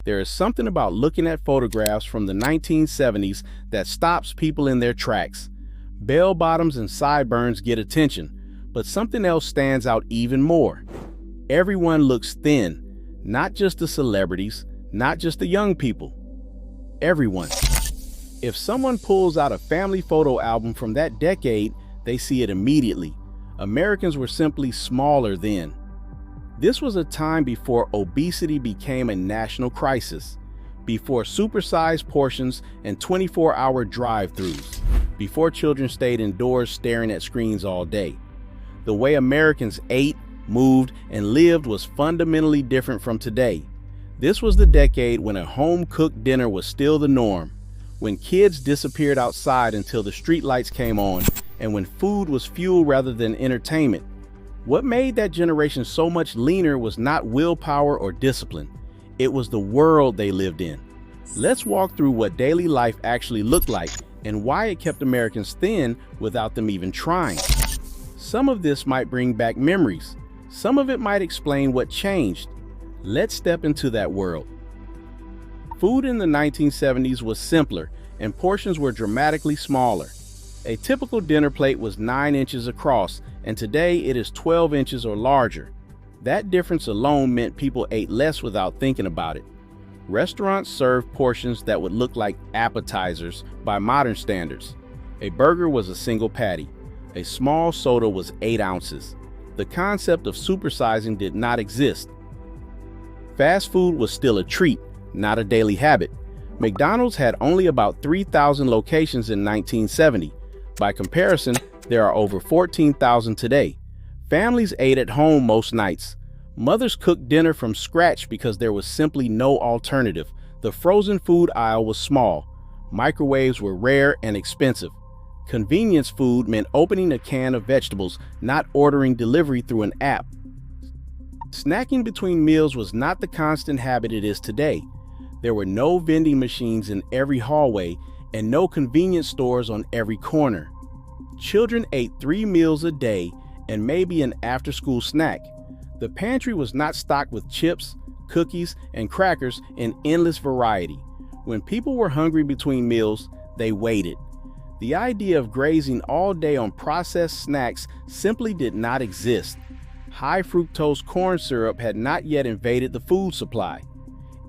There is something about looking at photographs from the 1970s that stops people in their tracks. Bell bottoms and sideburns get attention, but something else stands out even more. Everyone looks thin, not just the celebrities, not just the young people. Everyone. If someone pulls out a family photo album from that decade, they see it immediately. Americans were simply smaller then. This was a time before obesity became a national crisis, before supersized portions and 24-hour drive-thrus, before children stayed indoors staring at screens all day. The way Americans ate, moved, and lived was fundamentally different from today. This was the decade when a home-cooked dinner was still the norm, when kids disappeared outside until the streetlights came on, and when food was fuel rather than entertainment. What made that generation so much leaner was not willpower or discipline. It was the world they lived in. Let's walk through what daily life actually looked like and why it kept Americans thin without them even trying. Some of this might bring back memories. Some of it might explain what changed. Let's step into that world. Food in the 1970s was simpler, and portions were dramatically smaller. A typical dinner plate was 9 inches across, and today it is 12 inches or larger. That difference alone meant people ate less without thinking about it. Restaurants served portions that would look like appetizers by modern standards. A burger was a single patty. A small soda was 8 ounces. The concept of supersizing did not exist. Fast food was still a treat, not a daily habit. McDonald's had only about 3,000 locations in 1970. By comparison, there are over 14,000 today. Families ate at home most nights. Mothers cooked dinner from scratch because there was simply no alternative. The frozen food aisle was small. Microwaves were rare and expensive. Convenience food meant opening a can of vegetables, not ordering delivery through an app. Snacking between meals was not the constant habit it is today. There were no vending machines in every hallway and no convenience stores on every corner. Children ate 3 meals a day and maybe an after-school snack. The pantry was not stocked with chips, cookies, and crackers in endless variety. When people were hungry between meals, they waited. The idea of grazing all day on processed snacks simply did not exist. High fructose corn syrup had not yet invaded the food supply.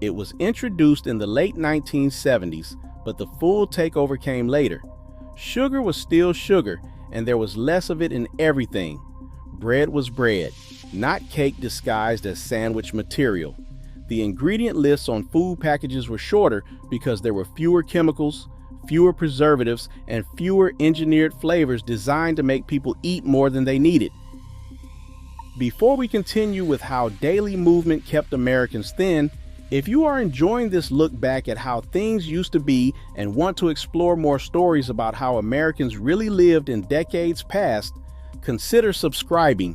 It was introduced in the late 1970s, but the full takeover came later. Sugar was still sugar, and there was less of it in everything. Bread was bread, not cake disguised as sandwich material. The ingredient lists on food packages were shorter because there were fewer chemicals, fewer preservatives, and fewer engineered flavors designed to make people eat more than they needed. Before we continue with how daily movement kept Americans thin, if you are enjoying this look back at how things used to be and want to explore more stories about how Americans really lived in decades past, consider subscribing.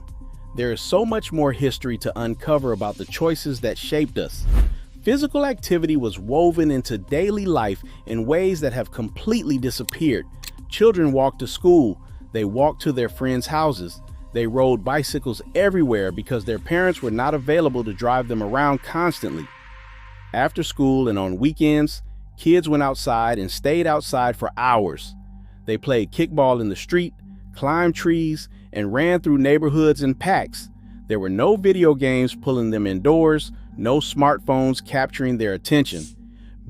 There is so much more history to uncover about the choices that shaped us. Physical activity was woven into daily life in ways that have completely disappeared. Children walked to school. They walked to their friends' houses. They rode bicycles everywhere because their parents were not available to drive them around constantly. After school and on weekends, kids went outside and stayed outside for hours. They played kickball in the street, climbed trees, and ran through neighborhoods in packs. There were no video games pulling them indoors, no smartphones capturing their attention.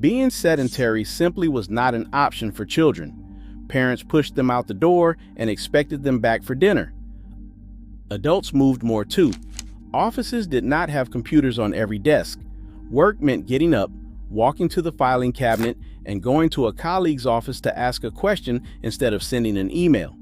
Being sedentary simply was not an option for children. Parents pushed them out the door and expected them back for dinner. Adults moved more too. Offices did not have computers on every desk. Work meant getting up, walking to the filing cabinet, and going to a colleague's office to ask a question instead of sending an email.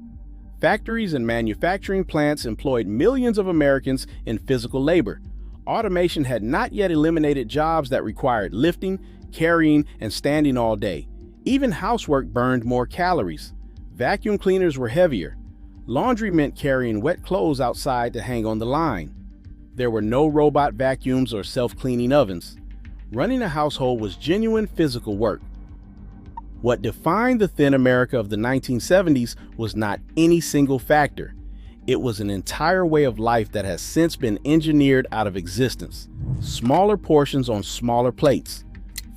Factories and manufacturing plants employed millions of Americans in physical labor. Automation had not yet eliminated jobs that required lifting, carrying, and standing all day. Even housework burned more calories. Vacuum cleaners were heavier. Laundry meant carrying wet clothes outside to hang on the line. There were no robot vacuums or self-cleaning ovens. Running a household was genuine physical work. What defined the thin America of the 1970s was not any single factor. It was an entire way of life that has since been engineered out of existence. Smaller portions on smaller plates.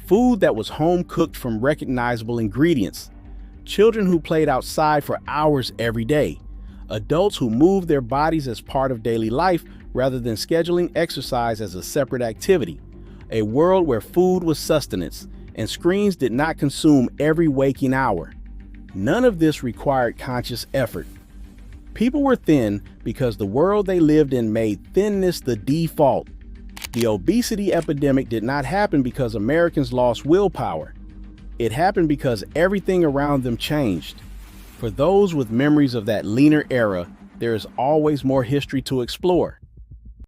Food that was home cooked from recognizable ingredients. Children who played outside for hours every day. Adults who moved their bodies as part of daily life rather than scheduling exercise as a separate activity. A world where food was sustenance and screens did not consume every waking hour. None of this required conscious effort. People were thin because the world they lived in made thinness the default. The obesity epidemic did not happen because Americans lost willpower. It happened because everything around them changed. For those with memories of that leaner era, there is always more history to explore.